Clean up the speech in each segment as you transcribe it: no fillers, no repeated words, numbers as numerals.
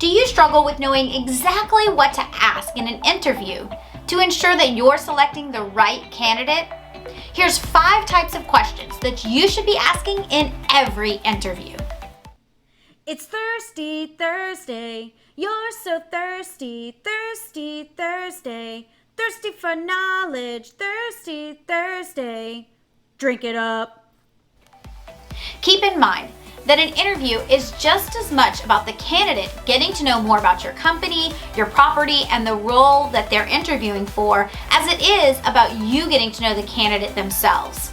Do you struggle with knowing exactly what to ask in an interview to ensure that you're selecting the right candidate? Here's 5 types of questions that you should be asking in every interview. It's Thirsty Thursday. You're so thirsty, thirsty Thursday. Thirsty for knowledge, thirsty Thursday. Drink it up. Keep in mind that an interview is just as much about the candidate getting to know more about your company, your property, and the role that they're interviewing for as it is about you getting to know the candidate themselves.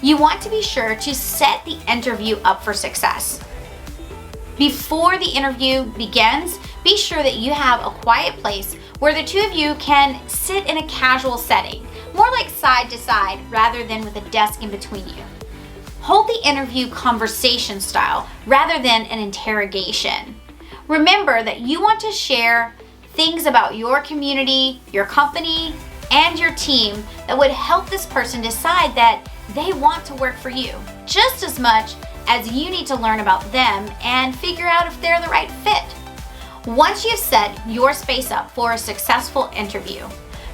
You want to be sure to set the interview up for success. Before the interview begins, be sure that you have a quiet place where the two of you can sit in a casual setting, more like side to side rather than with a desk in between you. Hold the interview conversation style rather than an interrogation. Remember that you want to share things about your community, your company, and your team that would help this person decide that they want to work for you, just as much as you need to learn about them and figure out if they're the right fit. Once you've set your space up for a successful interview,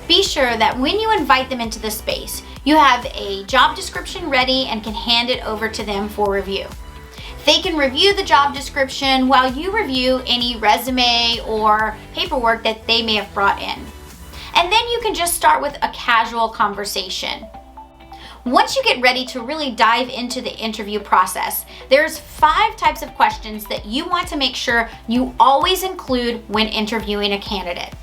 be sure that when you invite them into the space, you have a job description ready and can hand it over to them for review. They can review the job description while you review any resume or paperwork that they may have brought in. And then you can just start with a casual conversation. Once you get ready to really dive into the interview process, there's 5 types of questions that you want to make sure you always include when interviewing a candidate.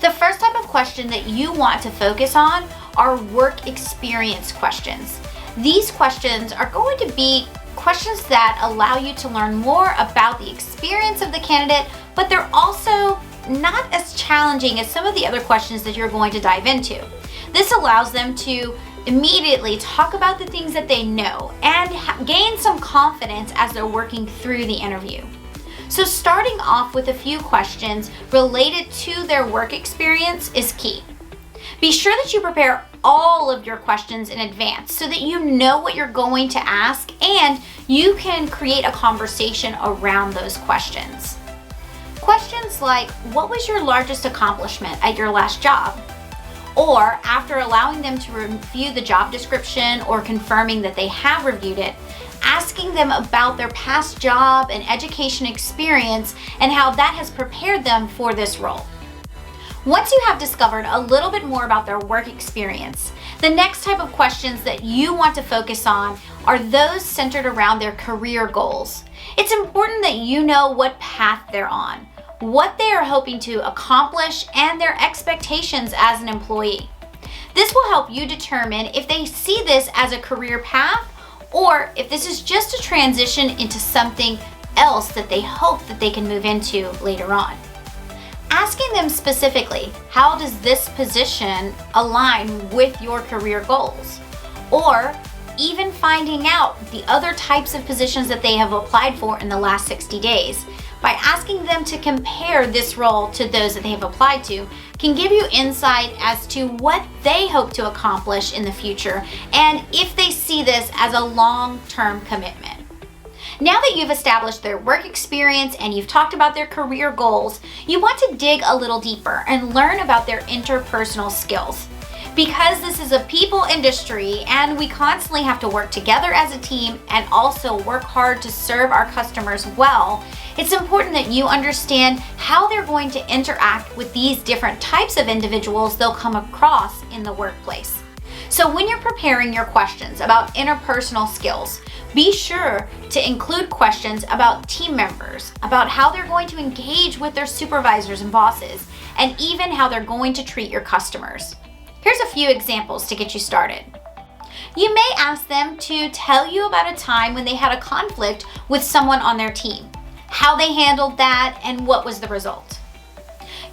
The first type of question that you want to focus on are work experience questions. These questions are going to be questions that allow you to learn more about the experience of the candidate, but they're also not as challenging as some of the other questions that you're going to dive into. This allows them to immediately talk about the things that they know and gain some confidence as they're working through the interview. So starting off with a few questions related to their work experience is key. Be sure that you prepare all of your questions in advance so that you know what you're going to ask and you can create a conversation around those questions. Questions like, what was your largest accomplishment at your last job? Or after allowing them to review the job description or confirming that they have reviewed it, asking them about their past job and education experience and how that has prepared them for this role. Once you have discovered a little bit more about their work experience, the next type of questions that you want to focus on are those centered around their career goals. It's important that you know what path they're on, what they are hoping to accomplish, and their expectations as an employee. This will help you determine if they see this as a career path or if this is just a transition into something else that they hope that they can move into later on. Asking them specifically, how does this position align with your career goals? Or even finding out the other types of positions that they have applied for in the last 60 days. By asking them to compare this role to those that they have applied to can give you insight as to what they hope to accomplish in the future and if they see this as a long-term commitment. Now that you've established their work experience and you've talked about their career goals, you want to dig a little deeper and learn about their interpersonal skills. Because this is a people industry and we constantly have to work together as a team and also work hard to serve our customers well, it's important that you understand how they're going to interact with these different types of individuals they'll come across in the workplace. So when you're preparing your questions about interpersonal skills, be sure to include questions about team members, about how they're going to engage with their supervisors and bosses, and even how they're going to treat your customers. Here's a few examples to get you started. You may ask them to tell you about a time when they had a conflict with someone on their team, how they handled that, and what was the result.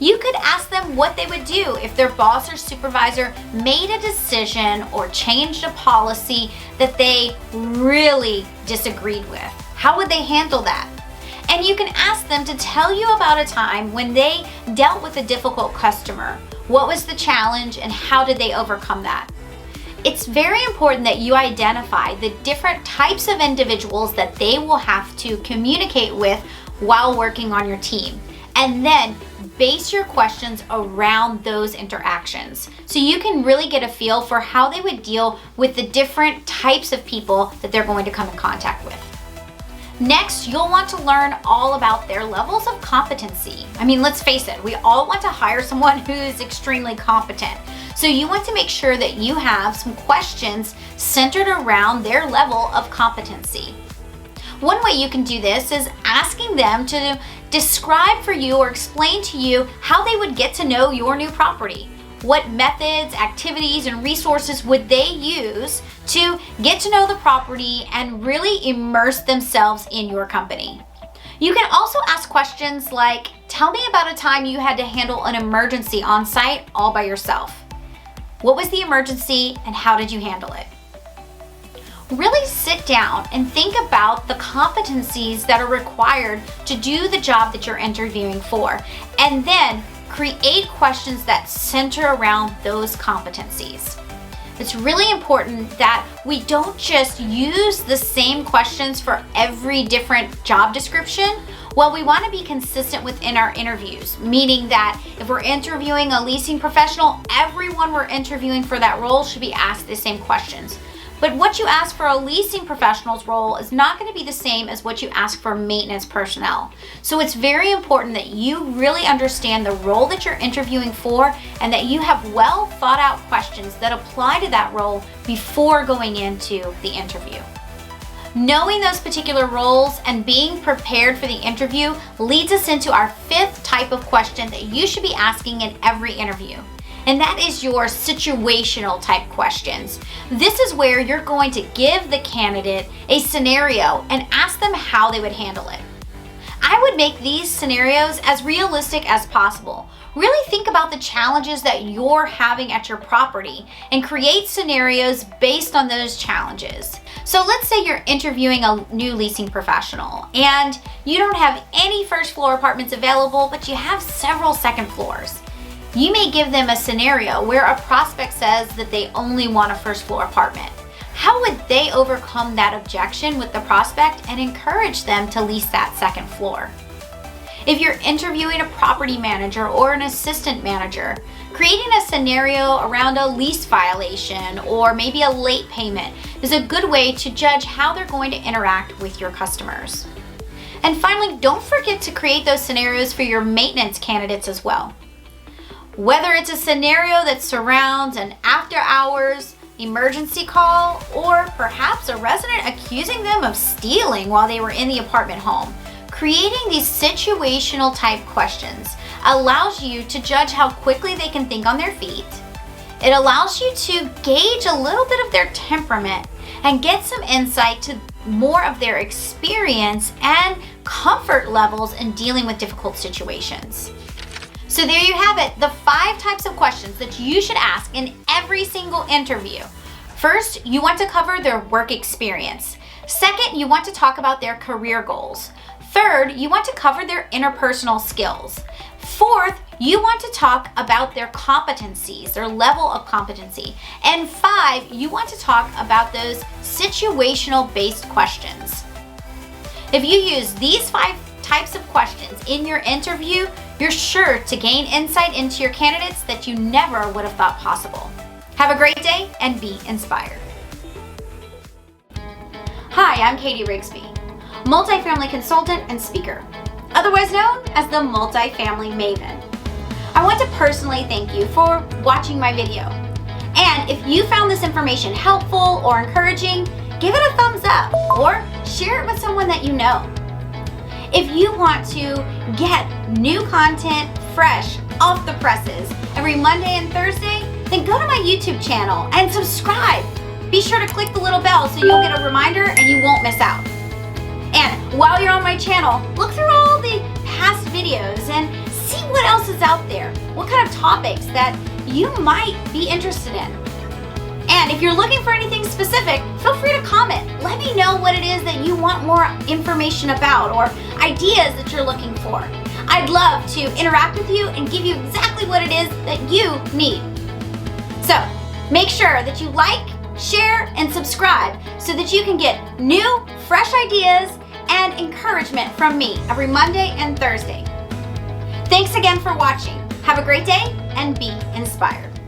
You could ask them what they would do if their boss or supervisor made a decision or changed a policy that they really disagreed with. How would they handle that? And you can ask them to tell you about a time when they dealt with a difficult customer. What was the challenge and how did they overcome that? It's very important that you identify the different types of individuals that they will have to communicate with while working on your team. and then base your questions around those interactions so you can really get a feel for how they would deal with the different types of people that they're going to come in contact with. Next, you'll want to learn all about their levels of competency. I mean, let's face it, we all want to hire someone who's extremely competent. So you want to make sure that you have some questions centered around their level of competency. One way you can do this is asking them to describe for you or explain to you how they would get to know your new property. What methods, activities, and resources would they use to get to know the property and really immerse themselves in your company? You can also ask questions like, tell me about a time you had to handle an emergency on site all by yourself. What was the emergency and how did you handle it? Really sit down and think about the competencies that are required to do the job that you're interviewing for, and then create questions that center around those competencies. It's really important that we don't just use the same questions for every different job description. Well, we want to be consistent within our interviews, meaning that if we're interviewing a leasing professional, everyone we're interviewing for that role should be asked the same questions. But what you ask for a leasing professional's role is not going to be the same as what you ask for maintenance personnel. So it's very important that you really understand the role that you're interviewing for and that you have well thought out questions that apply to that role before going into the interview. Knowing those particular roles and being prepared for the interview leads us into our fifth type of question that you should be asking in every interview. And that is your situational type questions. This is where you're going to give the candidate a scenario and ask them how they would handle it. I would make these scenarios as realistic as possible. Really think about the challenges that you're having at your property and create scenarios based on those challenges. So let's say you're interviewing a new leasing professional and you don't have any first floor apartments available, but you have several second floors. You may give them a scenario where a prospect says that they only want a first floor apartment. How would they overcome that objection with the prospect and encourage them to lease that second floor? If you're interviewing a property manager or an assistant manager, creating a scenario around a lease violation or maybe a late payment is a good way to judge how they're going to interact with your customers. And finally, don't forget to create those scenarios for your maintenance candidates as well. Whether it's a scenario that surrounds an after hours emergency call or perhaps a resident accusing them of stealing while they were in the apartment home, creating these situational type questions allows you to judge how quickly they can think on their feet. It allows you to gauge a little bit of their temperament and get some insight to more of their experience and comfort levels in dealing with difficult situations. So there you have it, the 5 types of questions that you should ask in every single interview. First, you want to cover their work experience. Second, you want to talk about their career goals. Third, you want to cover their interpersonal skills. Fourth, you want to talk about their competencies, their level of competency. And 5, you want to talk about those situational based questions. If you use these 5 types of questions in your interview, you're sure to gain insight into your candidates that you never would have thought possible. Have a great day and be inspired. Hi, I'm Katie Rigsby, multifamily consultant and speaker, otherwise known as the Multifamily Maven. I want to personally thank you for watching my video. And if you found this information helpful or encouraging, give it a thumbs up or share it with someone that you know. If you want to get new content fresh off the presses every Monday and Thursday, then go to my YouTube channel and subscribe. Be sure to click the little bell so you'll get a reminder and you won't miss out. And while you're on my channel, look through all the past videos and see what else is out there. What kind of topics that you might be interested in. And if you're looking for anything specific, feel free to comment. Let me know what it is that you want more information about or ideas that you're looking for. I'd love to interact with you and give you exactly what it is that you need. So make sure that you like, share, and subscribe so that you can get new, fresh ideas and encouragement from me every Monday and Thursday. Thanks again for watching. Have a great day and be inspired.